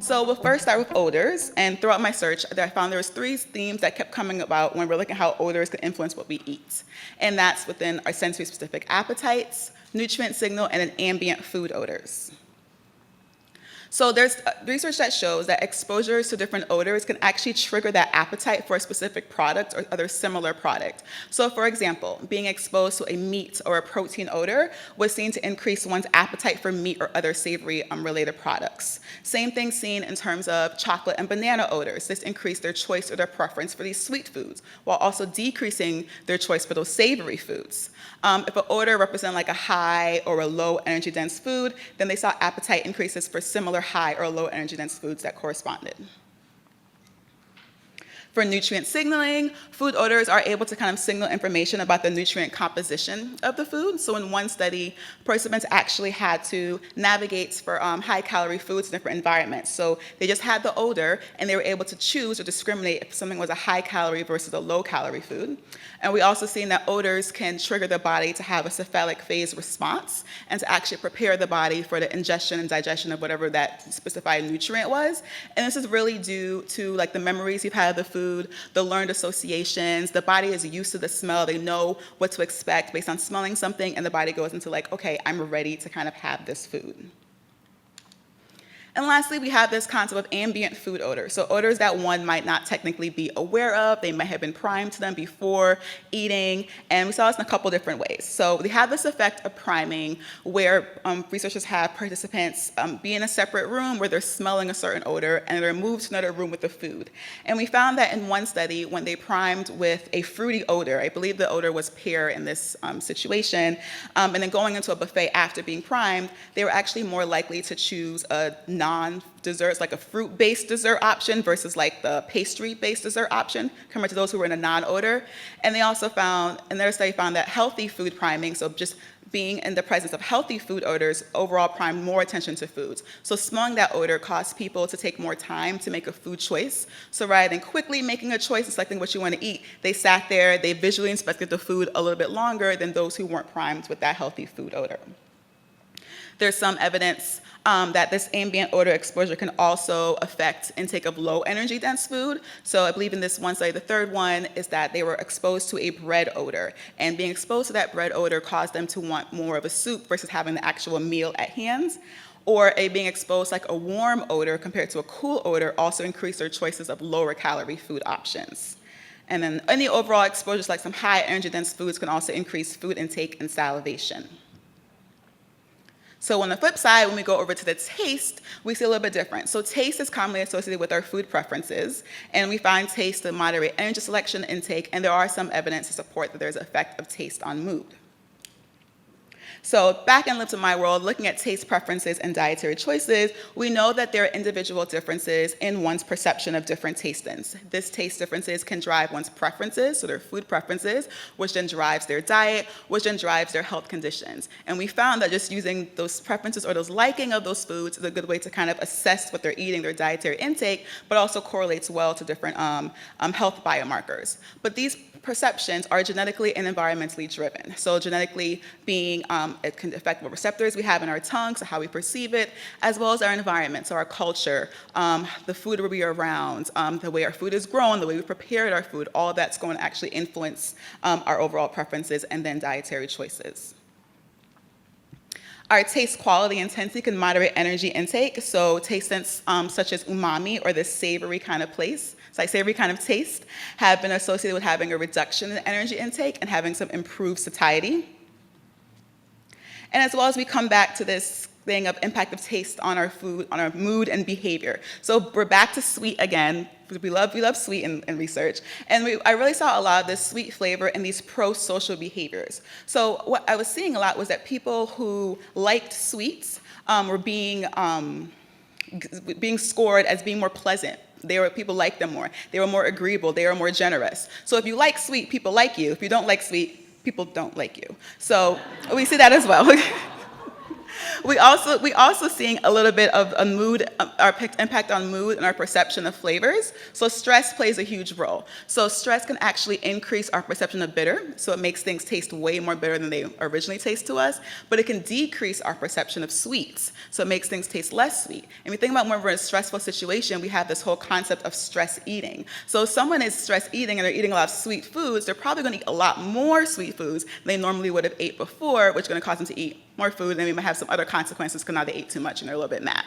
So we'll first start with odors, and throughout my search, I found there was three themes that kept coming about when we're looking at how odors could influence what we eat. And that's within our sensory-specific appetites, nutrient signal, and then ambient food odors. So there's research that shows that exposures to different odors can actually trigger that appetite for a specific product or other similar product. So for example, being exposed to a meat or a protein odor was seen to increase one's appetite for meat or other savory related products. Same thing seen in terms of chocolate and banana odors. This increased their choice or their preference for these sweet foods, while also decreasing their choice for those savory foods. If an odor represented like a high or a low energy dense food, then they saw appetite increases for similar high or low energy dense foods that corresponded. For nutrient signaling, food odors are able to kind of signal information about the nutrient composition of the food. So in one study, participants actually had to navigate for high-calorie foods in different environments. So they just had the odor, and they were able to choose or discriminate if something was a high-calorie versus a low-calorie food. And we also seen that odors can trigger the body to have a cephalic phase response and to actually prepare the body for the ingestion and digestion of whatever that specified nutrient was. And this is really due to like the memories you've had of the food, the learned associations. The body is used to the smell. They know what to expect based on smelling something, and the body goes into like, okay, I'm ready to kind of have this food. And lastly, we have this concept of ambient food odors. So odors that one might not technically be aware of. They might have been primed to them before eating. And we saw this in a couple different ways. So they have this effect of priming where researchers have participants be in a separate room where they're smelling a certain odor and they're moved to another room with the food. And we found that in one study, when they primed with a fruity odor, I believe the odor was pear in this situation, and then going into a buffet after being primed, they were actually more likely to choose a non-desserts, like a fruit-based dessert option versus like the pastry-based dessert option compared to those who were in a non-odor. And they also found, in their study, found that healthy food priming, so just being in the presence of healthy food odors, overall primed more attention to foods. So smelling that odor caused people to take more time to make a food choice. So rather than quickly making a choice and selecting what you want to eat, they sat there, they visually inspected the food a little bit longer than those who weren't primed with that healthy food odor. There's some evidence that this ambient odor exposure can also affect intake of low energy dense food. So I believe in this one study, the third one, is that they were exposed to a bread odor. And being exposed to that bread odor caused them to want more of a soup versus having the actual meal at hand. Or being exposed like a warm odor compared to a cool odor also increased their choices of lower calorie food options. And then any overall exposures like some high energy dense foods can also increase food intake and salivation. So on the flip side, when we go over to the taste, we see a little bit different. So taste is commonly associated with our food preferences, and we find taste to moderate energy selection intake, and there are some evidence to support that there's an effect of taste on mood. So back in Live to My World, looking at taste preferences and dietary choices, we know that there are individual differences in one's perception of different tastings. This taste differences can drive one's preferences, so their food preferences, which then drives their diet, which then drives their health conditions. And we found that just using those preferences or those liking of those foods is a good way to kind of assess what they're eating, their dietary intake, but also correlates well to different health biomarkers. But these perceptions are genetically and environmentally driven. So genetically being, it can affect what receptors we have in our tongue, so how we perceive it, as well as our environment, so our culture, the food we are around, the way our food is grown, the way we prepared our food, all of that's going to actually influence our overall preferences and then dietary choices. Our taste quality intensity can moderate energy intake, so taste scents such as umami or this savory kind of place, like savory kind of taste, have been associated with having a reduction in energy intake and having some improved satiety. And as well as we come back to this thing of impact of taste on our food, on our mood and behavior. So we're back to sweet again. We love sweet in research. And I really saw a lot of this sweet flavor in these pro-social behaviors. So what I was seeing a lot was that people who liked sweets were being scored as being more pleasant. People liked them more. They were more agreeable. They were more generous. So if you like sweet, people like you. If you don't like sweet, people don't like you. So we see that as well. We also seeing a little bit of a mood, our impact on mood and our perception of flavors. So stress plays a huge role. So stress can actually increase our perception of bitter. So it makes things taste way more bitter than they originally taste to us. But it can decrease our perception of sweets. So it makes things taste less sweet. And we think about when we're in a stressful situation, we have this whole concept of stress eating. So if someone is stress eating and they're eating a lot of sweet foods, they're probably going to eat a lot more sweet foods than they normally would have ate before, which is going to cause them to eat more food, and they might have some other consequences because now they ate too much and they're a little bit mad.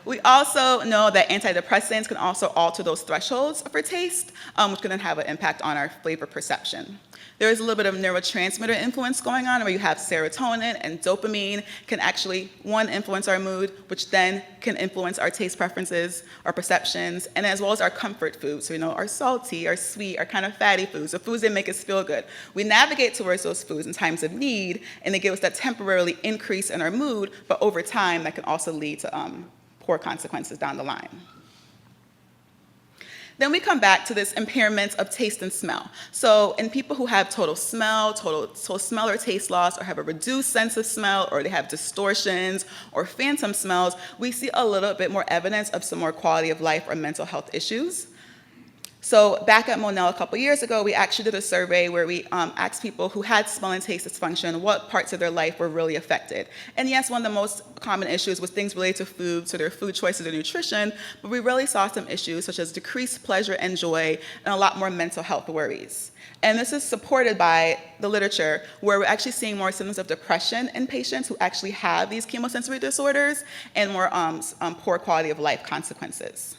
We also know that antidepressants can also alter those thresholds for taste, which can then have an impact on our flavor perception. There is a little bit of neurotransmitter influence going on where you have serotonin and dopamine can actually, one, influence our mood, which then can influence our taste preferences, our perceptions, and as well as our comfort foods. So, our salty, our sweet, our kind of fatty foods, the foods that make us feel good. We navigate towards those foods in times of need, and they give us that temporarily increase in our mood, but over time, that can also lead to poor consequences down the line. Then we come back to this impairment of taste and smell. So in people who have total smell or taste loss, or have a reduced sense of smell, or they have distortions or phantom smells, we see a little bit more evidence of some more quality of life or mental health issues. So back at Monell a couple years ago, we actually did a survey where we asked people who had smell and taste dysfunction what parts of their life were really affected. And yes, one of the most common issues was things related to food, so their food choices or nutrition, but we really saw some issues such as decreased pleasure and joy and a lot more mental health worries. And this is supported by the literature where we're actually seeing more symptoms of depression in patients who actually have these chemosensory disorders and more poor quality of life consequences.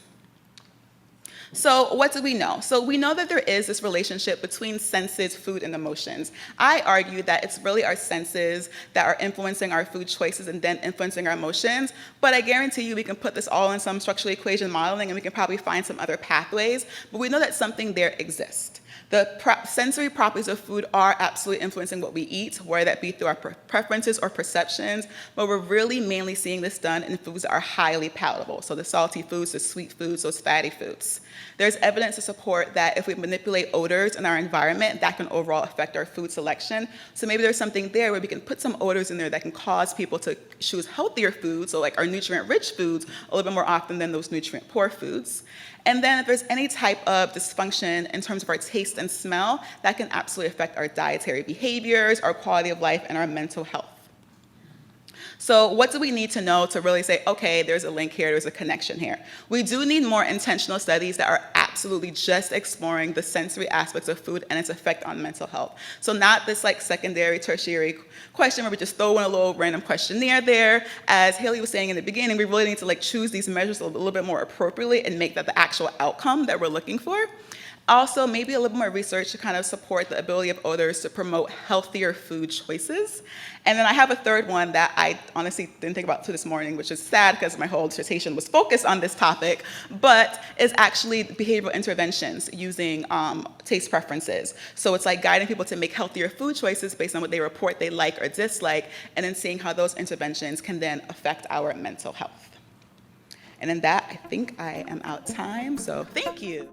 So what do we know? So we know that there is this relationship between senses, food, and emotions. I argue that it's really our senses that are influencing our food choices and then influencing our emotions, but I guarantee you we can put this all in some structural equation modeling and we can probably find some other pathways, but we know that something there exists. The sensory properties of food are absolutely influencing what we eat, whether that be through our preferences or perceptions, but we're really mainly seeing this done in foods that are highly palatable. So the salty foods, the sweet foods, those fatty foods. There's evidence to support that if we manipulate odors in our environment, that can overall affect our food selection. So maybe there's something there where we can put some odors in there that can cause people to choose healthier foods, so like our nutrient-rich foods, a little bit more often than those nutrient-poor foods. And then if there's any type of dysfunction in terms of our taste and smell, that can absolutely affect our dietary behaviors, our quality of life, and our mental health. So what do we need to know to really say, okay, there's a link here, there's a connection here? We do need more intentional studies that are absolutely just exploring the sensory aspects of food and its effect on mental health. So not this like secondary, tertiary question where we just throw in a little random questionnaire there. As Haley was saying in the beginning, we really need to like choose these measures a little bit more appropriately and make that the actual outcome that we're looking for. Also, maybe a little more research to kind of support the ability of odors to promote healthier food choices. And then I have a third one that I honestly didn't think about till this morning, which is sad because my whole dissertation was focused on this topic, but is actually behavioral interventions using taste preferences. So it's like guiding people to make healthier food choices based on what they report they like or dislike, and then seeing how those interventions can then affect our mental health. And in that, I think I am out of time, so thank you.